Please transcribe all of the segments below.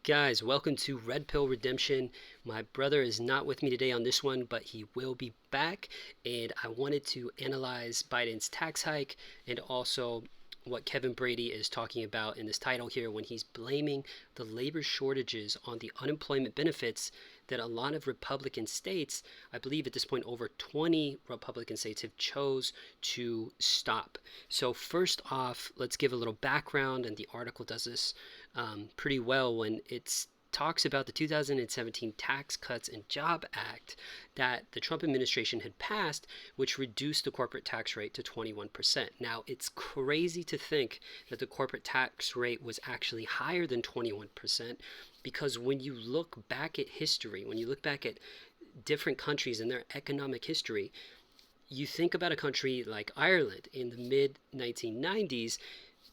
Guys, welcome to Red Pill Redemption. My brother is not with me today on this one, but he will be back. And I wanted to analyze Biden's tax hike and also what Kevin Brady is talking about in this title here when he's blaming the labor shortages on the unemployment benefits that a lot of Republican states, I believe at this point over 20 Republican states, have chose to stop. So first off, let's give a little background, and the article does this pretty well when it talks about the 2017 Tax Cuts and Job Act that the Trump administration had passed, which reduced the corporate tax rate to 21%. Now, it's crazy to think that the corporate tax rate was actually higher than 21% because when you look back at history, when you look back at different countries and their economic history, you think about a country like Ireland in the mid 1990s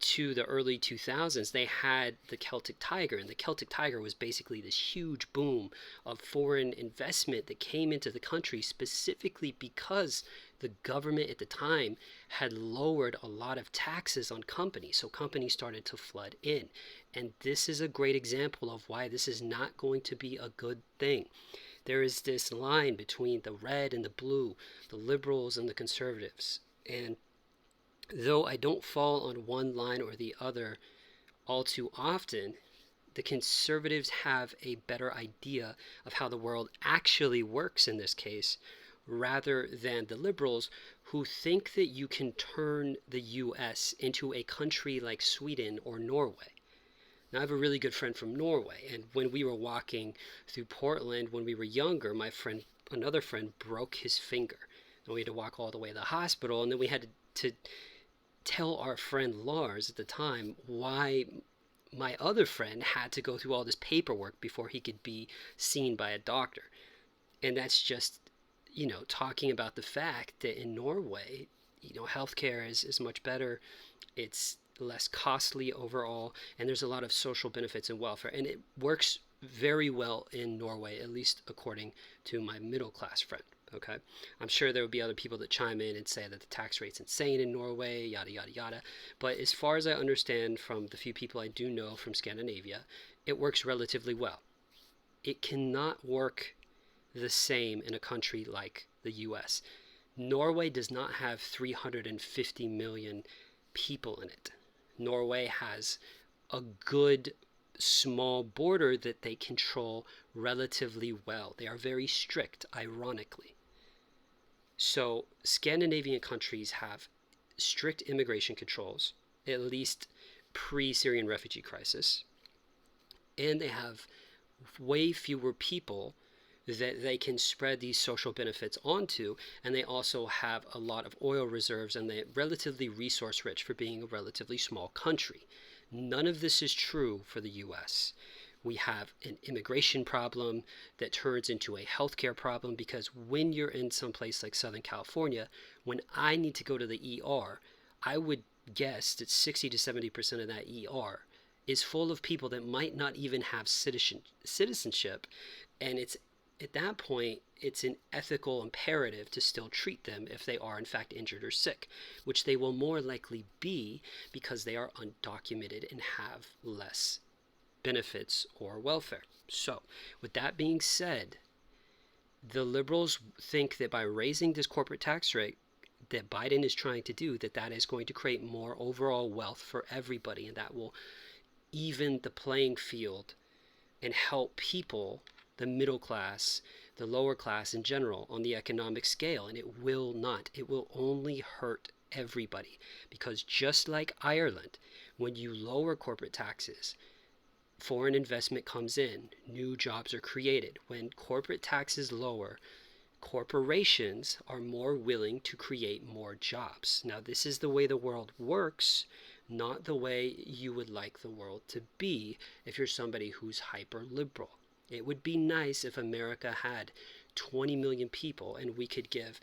to the early 2000s, they had the Celtic Tiger, and the Celtic Tiger was basically this huge boom of foreign investment that came into the country specifically because the government at the time had lowered a lot of taxes on companies, so companies started to flood in. And this is a great example of why this is not going to be a good thing. There is this line between the red and the blue, the liberals and the conservatives, and though I don't fall on one line or the other all too often, the conservatives have a better idea of how the world actually works in this case, rather than the liberals who think that you can turn the US into a country like Sweden or Norway. Now, I have a really good friend from Norway, and when we were walking through Portland when we were younger, another friend, broke his finger. And we had to walk all the way to the hospital, and then we had to tell our friend Lars at the time why my other friend had to go through all this paperwork before he could be seen by a doctor. And that's just, talking about the fact that in Norway, healthcare is much better. It's less costly overall, and there's a lot of social benefits and welfare. And it works very well in Norway, at least according to my middle class friend. Okay, I'm sure there would be other people that chime in and say that the tax rate's insane in Norway, yada yada yada. But as far as I understand from the few people I do know from Scandinavia, it works relatively well. It cannot work the same in a country like the US. Norway does not have 350 million people in it. Norway has a good small border that they control relatively well. They are very strict, ironically. So, Scandinavian countries have strict immigration controls, at least pre Syrian refugee crisis, and they have way fewer people that they can spread these social benefits onto, and they also have a lot of oil reserves, and they're relatively resource rich for being a relatively small country. None of this is true for the US. We have an immigration problem that turns into a healthcare problem because when you're in some place like Southern California, when I need to go to the ER, I would guess that 60 to 70% of that ER is full of people that might not even have citizenship, and it's at that point, it's an ethical imperative to still treat them if they are in fact injured or sick, which they will more likely be because they are undocumented and have less benefits or welfare. So, with that being said, the liberals think that by raising this corporate tax rate that Biden is trying to do, that is going to create more overall wealth for everybody, and that will even the playing field and help people, the middle class, the lower class in general, on the economic scale. And it will not. It will only hurt everybody. Because just like Ireland, when you lower corporate taxes, foreign investment comes in, new jobs are created. When corporate taxes lower, corporations are more willing to create more jobs. Now, this is the way the world works, not the way you would like the world to be if you're somebody who's hyper liberal. It would be nice if America had 20 million people and we could give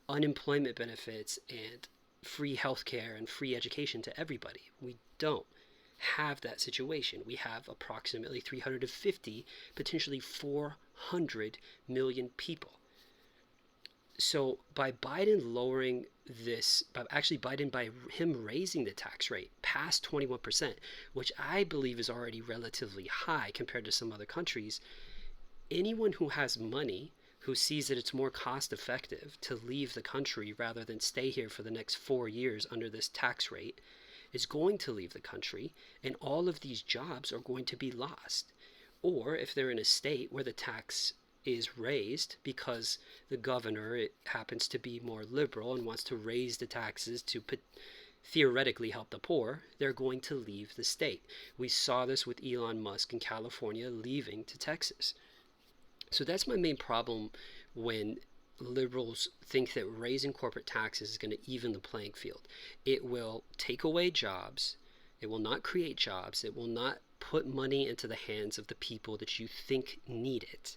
unemployment benefits and free healthcare and free education to everybody. We don't have that situation. We have approximately 350, potentially 400 million people. So by Biden lowering this, by him raising the tax rate past 21%, which I believe is already relatively high compared to some other countries, anyone who has money, who sees that it's more cost effective to leave the country rather than stay here for the next 4 years under this tax rate, is going to leave the country, and all of these jobs are going to be lost. Or if they're in a state where the tax is raised because the governor it happens to be more liberal and wants to raise the taxes to theoretically help the poor, they're going to leave the state. We saw this with Elon Musk in California leaving to Texas. So that's my main problem when liberals think that raising corporate taxes is going to even the playing field. It will take away jobs. It will not create jobs. It will not put money into the hands of the people that you think need it.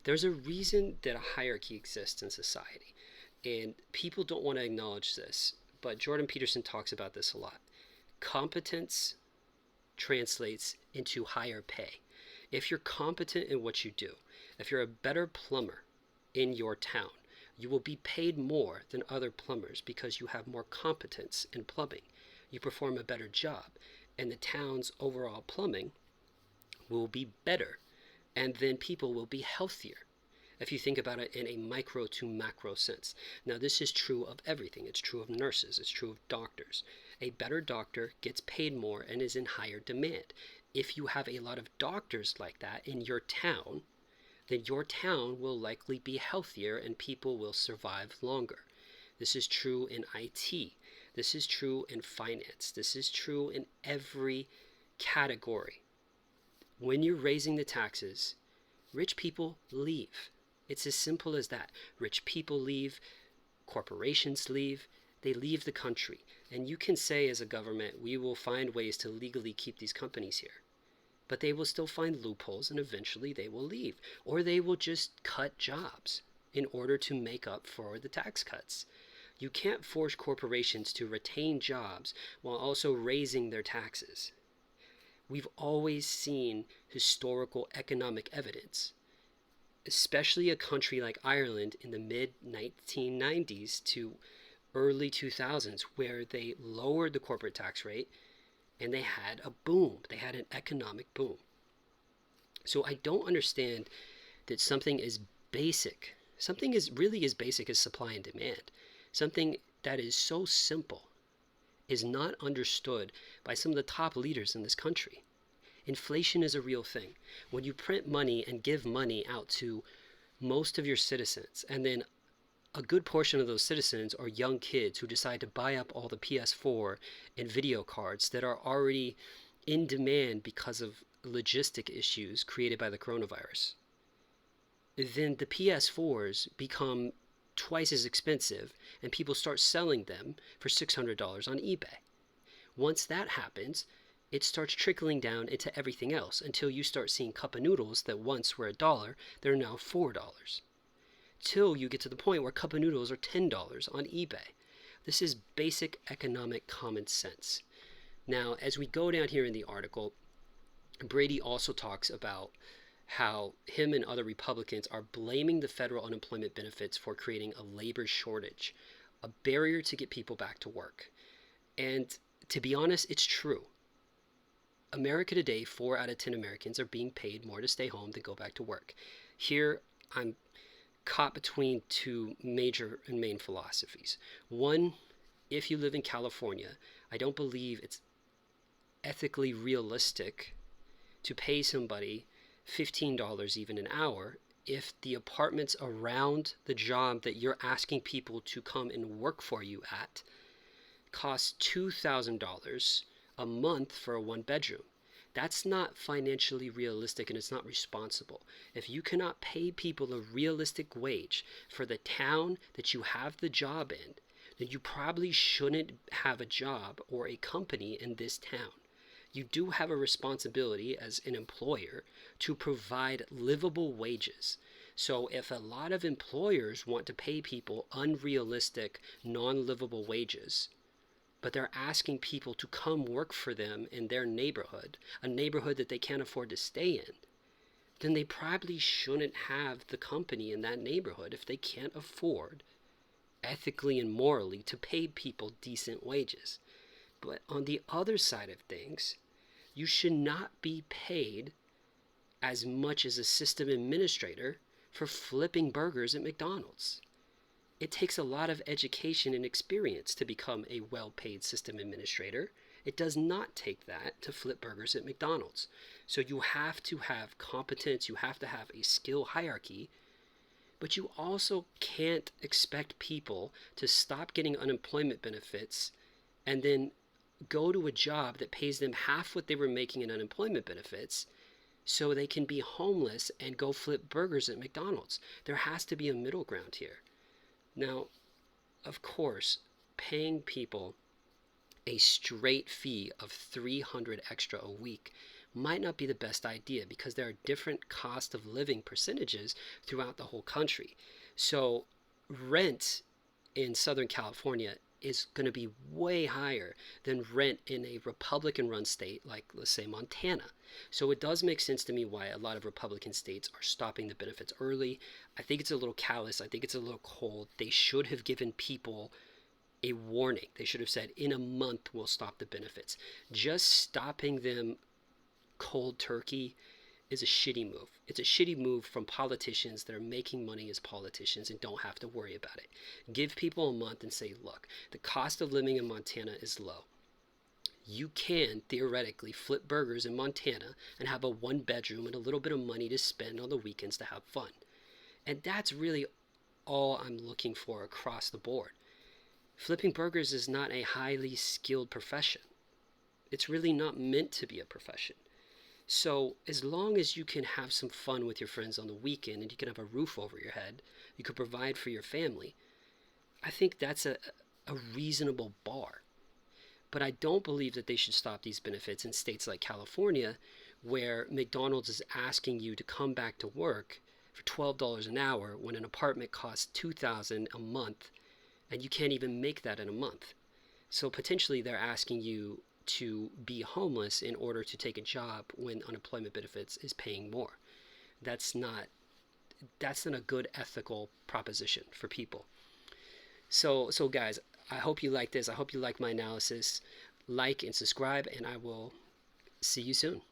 There's a reason that a hierarchy exists in society, and people don't want to acknowledge this, but Jordan Peterson talks about this a lot. Competence translates into higher pay. If you're competent in what you do, if you're a better plumber in your town, you will be paid more than other plumbers because you have more competence in plumbing. You perform a better job, and the town's overall plumbing will be better, and then people will be healthier. If you think about it in a micro to macro sense. Now, this is true of everything. It's true of nurses. It's true of doctors. A better doctor gets paid more and is in higher demand. If you have a lot of doctors like that in your town, then your town will likely be healthier and people will survive longer. This is true in IT. This is true in finance. This is true in every category. When you're raising the taxes, rich people leave. It's as simple as that. Rich people leave, corporations leave, they leave the country. And you can say as a government, we will find ways to legally keep these companies here. But they will still find loopholes and eventually they will leave. Or they will just cut jobs in order to make up for the tax cuts. You can't force corporations to retain jobs while also raising their taxes. We've always seen historical economic evidence, especially a country like Ireland in the mid-1990s to early 2000s, where they lowered the corporate tax rate and they had a boom. They had an economic boom. So I don't understand that something is basic, something is really as basic as supply and demand, something that is so simple is not understood by some of the top leaders in this country. Inflation is a real thing. When you print money and give money out to most of your citizens, and then a good portion of those citizens are young kids who decide to buy up all the PS4 and video cards that are already in demand because of logistic issues created by the coronavirus, then the PS4s become twice as expensive and people start selling them for $600 on eBay. Once that happens, it starts trickling down into everything else until you start seeing cup of noodles that once were $1, they're now $4. Till you get to the point where cup of noodles are $10 on eBay. This is basic economic common sense. Now, as we go down here in the article, Brady also talks about how him and other Republicans are blaming the federal unemployment benefits for creating a labor shortage, a barrier to get people back to work. And to be honest, it's true. America today, 4 out of 10 Americans are being paid more to stay home than go back to work. Here, I'm caught between two major and main philosophies. One, if you live in California, I don't believe it's ethically realistic to pay somebody $15 even an hour if the apartments around the job that you're asking people to come and work for you at cost $2,000 a month for a one bedroom. That's not financially realistic and it's not responsible. If you cannot pay people a realistic wage for the town that you have the job in, then you probably shouldn't have a job or a company in this town. You do have a responsibility as an employer to provide livable wages. So if a lot of employers want to pay people unrealistic, non-livable wages, but they're asking people to come work for them in their neighborhood, a neighborhood that they can't afford to stay in, then they probably shouldn't have the company in that neighborhood if they can't afford ethically and morally to pay people decent wages. But on the other side of things, you should not be paid as much as a system administrator for flipping burgers at McDonald's. It takes a lot of education and experience to become a well-paid system administrator. It does not take that to flip burgers at McDonald's. So you have to have competence, you have to have a skill hierarchy, but you also can't expect people to stop getting unemployment benefits and then go to a job that pays them half what they were making in unemployment benefits so they can be homeless and go flip burgers at McDonald's. There has to be a middle ground here. Now, of course, paying people a straight fee of $300 extra a week might not be the best idea because there are different cost of living percentages throughout the whole country. So rent in Southern California is going to be way higher than rent in a Republican run state like, let's say, Montana. So it does make sense to me why a lot of Republican states are stopping the benefits early. I think it's a little callous. I think it's a little cold. They should have given people a warning. They should have said, in a month, we'll stop the benefits. Just stopping them cold turkey is a shitty move. It's a shitty move from politicians that are making money as politicians and don't have to worry about it. Give people a month and say, look, the cost of living in Montana is low. You can theoretically flip burgers in Montana and have a 1-bedroom and a little bit of money to spend on the weekends to have fun. And that's really all I'm looking for across the board. Flipping burgers is not a highly skilled profession. It's really not meant to be a profession. So as long as you can have some fun with your friends on the weekend and you can have a roof over your head, you can provide for your family, I think that's a reasonable bar. But I don't believe that they should stop these benefits in states like California, where McDonald's is asking you to come back to work for $12 an hour when an apartment costs $2,000 a month, and you can't even make that in a month. So potentially they're asking you to be homeless in order to take a job when unemployment benefits is paying more. That's not a good ethical proposition for people. So guys, I hope you like this. I hope you like my analysis. Like and subscribe, and I will see you soon.